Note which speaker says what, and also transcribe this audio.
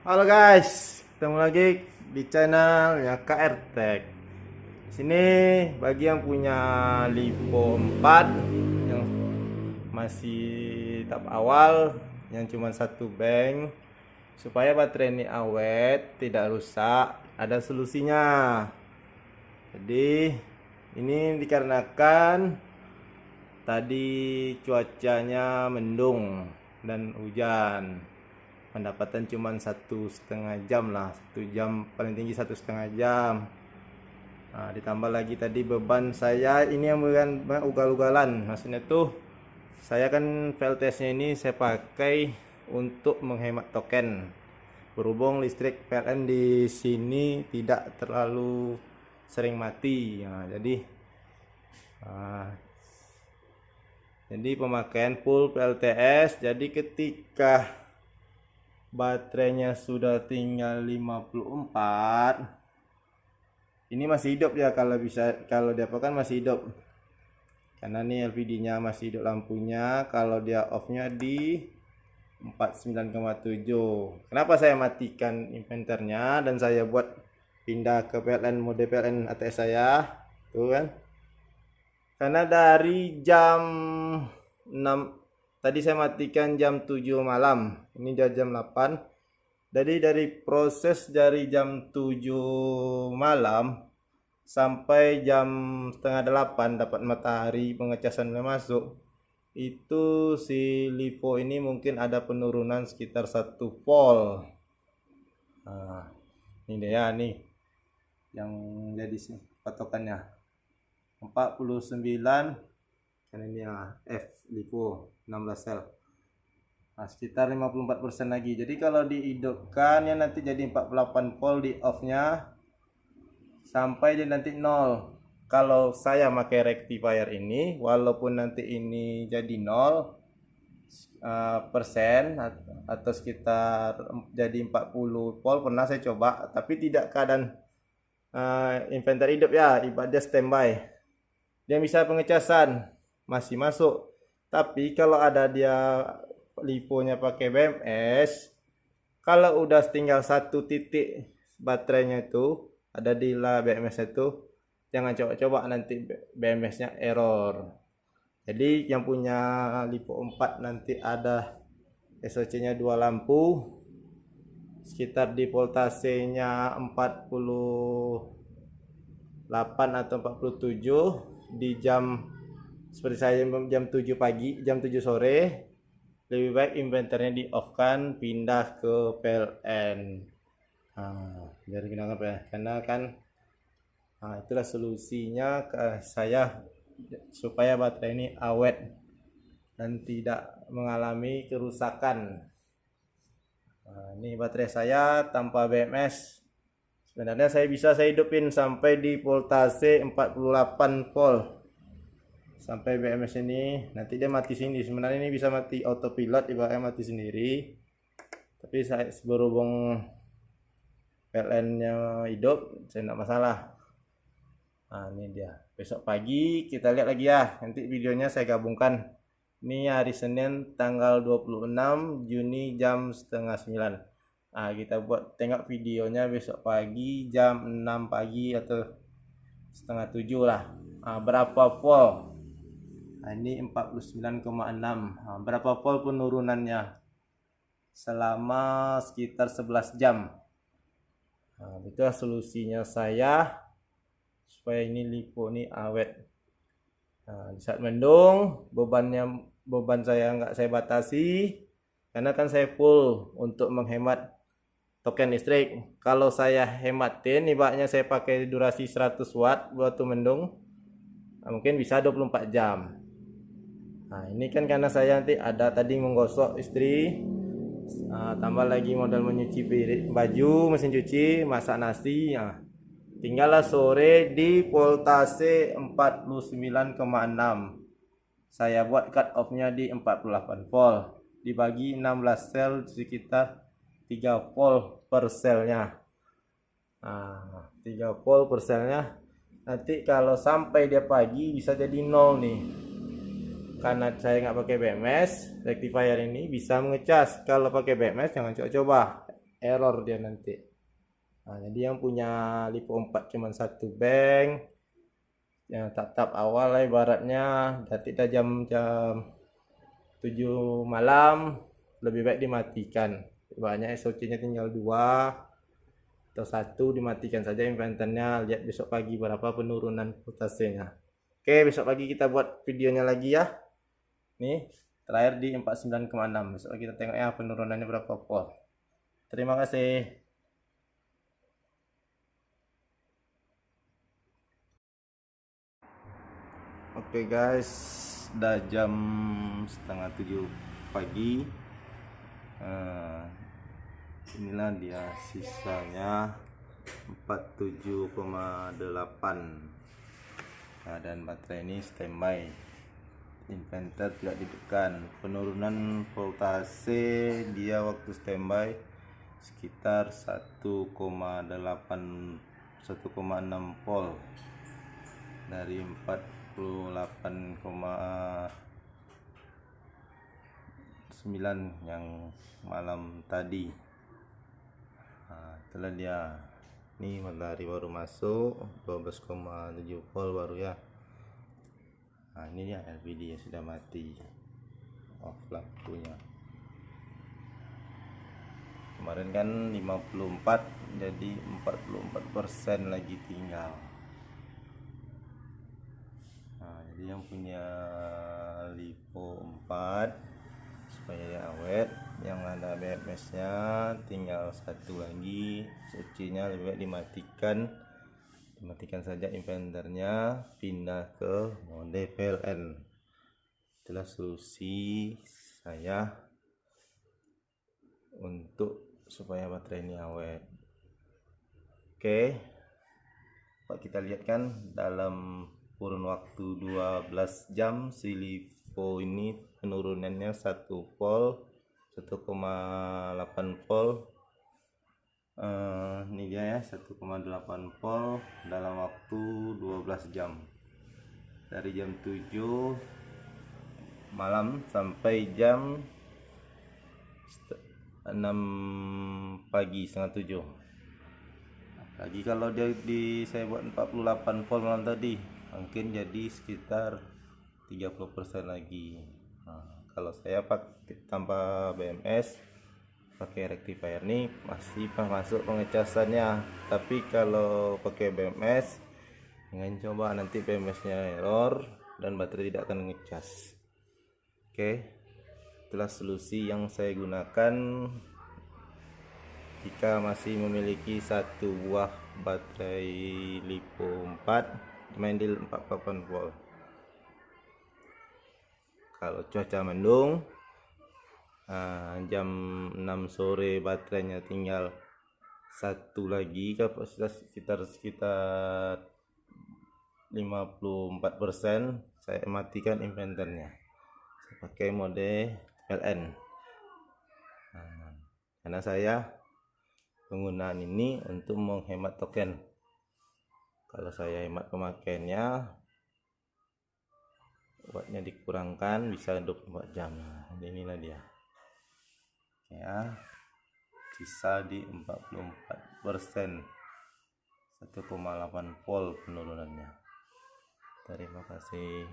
Speaker 1: Halo guys, ketemu lagi di channel ya KR Tech. Sini bagi yang punya Lipo 4 yang masih tahap awal, yang cuma satu bank, supaya baterai ini awet, tidak rusak, ada solusinya. Jadi ini dikarenakan tadi cuacanya mendung dan hujan, pendapatan cuma 1,5 jam lah, 1 jam paling tinggi 1,5 jam. Nah, ditambah lagi tadi beban saya ini yang bukan ugal-ugalan, maksudnya tuh saya kan VLTS nya ini saya pakai untuk menghemat token, berhubung listrik PLN di sini tidak terlalu sering mati. Nah, ah, jadi pemakaian full PLTS. Jadi ketika baterainya sudah tinggal 54, ini masih hidup ya, kalau bisa, kalau diapakan masih hidup karena nih LVD-nya masih hidup lampunya. Kalau dia off-nya di 49,7. Kenapa saya matikan inverternya dan saya buat pindah ke PLN, mode PLN ATS saya tuh kan, karena dari jam 6 tadi saya matikan jam 7 malam, ini jam 8. Jadi dari proses dari jam 7 malam sampai jam setengah 8 dapat matahari pengecasan masuk, itu si LiPo ini mungkin ada penurunan sekitar 1 volt. Nah, ini dia nih yang jadi patokannya 49, karena ini ya F LiPo 16 sel. Nah, sekitar 54% lagi. Jadi kalau dihidupkan ya nanti jadi 48 volt di off-nya sampai dia nanti 0. Kalau saya pakai rectifier ini, walaupun nanti ini jadi 0 persen atau sekitar jadi 40 volt, pernah saya coba, tapi tidak keadaan inverter hidup ya, ibaratnya standby. Dia bisa pengecasan masih masuk, tapi kalau ada dia liponya pakai BMS, kalau udah tinggal satu titik baterainya itu ada di lah BMS itu, jangan coba-coba, nanti BMS-nya error. Jadi yang punya Lipo 4 nanti ada SOC-nya 2 lampu, sekitar di voltasenya 48 atau 47 di jam seperti saya jam 7 pagi, jam 7 sore, lebih baik inverternya di off kan, pindah ke PLN. Biar kenapa ya, karena kan itulah solusinya ke saya supaya baterai ini awet dan tidak mengalami kerusakan. Ini baterai saya tanpa BMS. Sebenarnya saya hidupin sampai di voltase 48 volt. Sampai BMS ini nanti dia mati sini. Sebenarnya ini bisa mati autopilot, ibaratnya mati sendiri. Tapi saya berhubung PLN-nya hidup, saya tidak masalah. Nah, ini dia. Besok pagi kita lihat lagi ya. Nanti videonya saya gabungkan. Ini hari Senin tanggal 26 Juni jam setengah 9. Nah, kita buat tengok videonya besok pagi jam 6 pagi atau setengah 7 lah. Berapa volt? Nah, ini 49,6. Berapa volt penurunannya selama sekitar 11 jam. Itulah solusinya saya supaya ini Lipo ini awet. Di saat mendung, beban saya nggak saya batasi, karena kan saya full untuk menghemat token listrik. Kalau saya hematin, ibaratnya saya pakai durasi 100 watt waktu mendung, mungkin bisa 24 jam. Nah, ini kan karena saya nanti ada tadi menggosok istri, tambah lagi modal menyuci baju, mesin cuci, masak nasi. Tinggallah sore di voltase 49,6. Saya buat cut off-nya di 48 volt. Dibagi 16 sel sekitar 3 volt per selnya. 3 volt per selnya. Nanti kalau sampai dia pagi bisa jadi 0 nih. Karena saya nggak pakai BMS, rectifier ini bisa mengecas. Kalau pakai BMS jangan coba-coba. error dia nanti. Nah, jadi yang punya Lipo 4 cuma satu bank yang tahap awal lah ibaratnya, nanti dah jam 7 malam lebih baik dimatikan. Banyak SOC-nya tinggal 2 atau 1, dimatikan saja inventornya. Lihat besok pagi berapa penurunan voltasenya. Oke, besok pagi kita buat videonya lagi ya. Nih, terakhir di 49,6. Besok kita tengok ya penurunannya berapa volt. Terima kasih. Oke guys, udah jam setengah 7 pagi. Inilah dia sisanya 47,8. Dan baterai ini standby, inverter tidak ditekan. Penurunan voltase dia waktu standby sekitar 1,6 volt dari 48,9 yang malam tadi. Itulah dia. Ini matahari baru masuk 12,7 volt baru ya. Ini ya LED yang sudah mati, off lampunya. Kemarin kan 54, jadi 44% lagi tinggal. Jadi yang punya Lipo 4 supaya dia awet, yang ada BMS nya tinggal satu lagi, SOC-nya lebih baik dimatikan saja inverternya, pindah ke mode PLN. Itulah solusi saya untuk supaya baterai ini awet. Oke, Pak, kita lihat kan dalam kurun waktu 12 jam si Lipo ini penurunannya 1 volt, 1,8 volt. Ini dia ya, 1,8 volt dalam waktu 12 jam, dari jam 7 malam sampai jam 6 pagi, setengah 7. Lagi kalau dia saya buat 48 volt malam tadi, mungkin jadi sekitar 30% lagi. Kalau saya pakai tanpa BMS, pakai rectifier nih masih masuk pengecasannya. Tapi kalau pakai BMS, jangan coba, nanti BMS nya error dan baterai tidak akan ngecas. Oke, itulah solusi yang saya gunakan jika masih memiliki satu buah baterai Lipo 4 main di 48 volt. Kalau cuaca mendung, jam 6 sore baterainya tinggal satu lagi, kapasitas sekitar 54%, saya matikan inverternya. Saya pakai mode PLN. Karena saya penggunaan ini untuk menghemat token. Kalau saya hemat pemakaiannya, wattnya dikurangkan, bisa 24 jam. Inilah dia ya, sisa di 44%, 1,8 volt penurunannya. Terima kasih.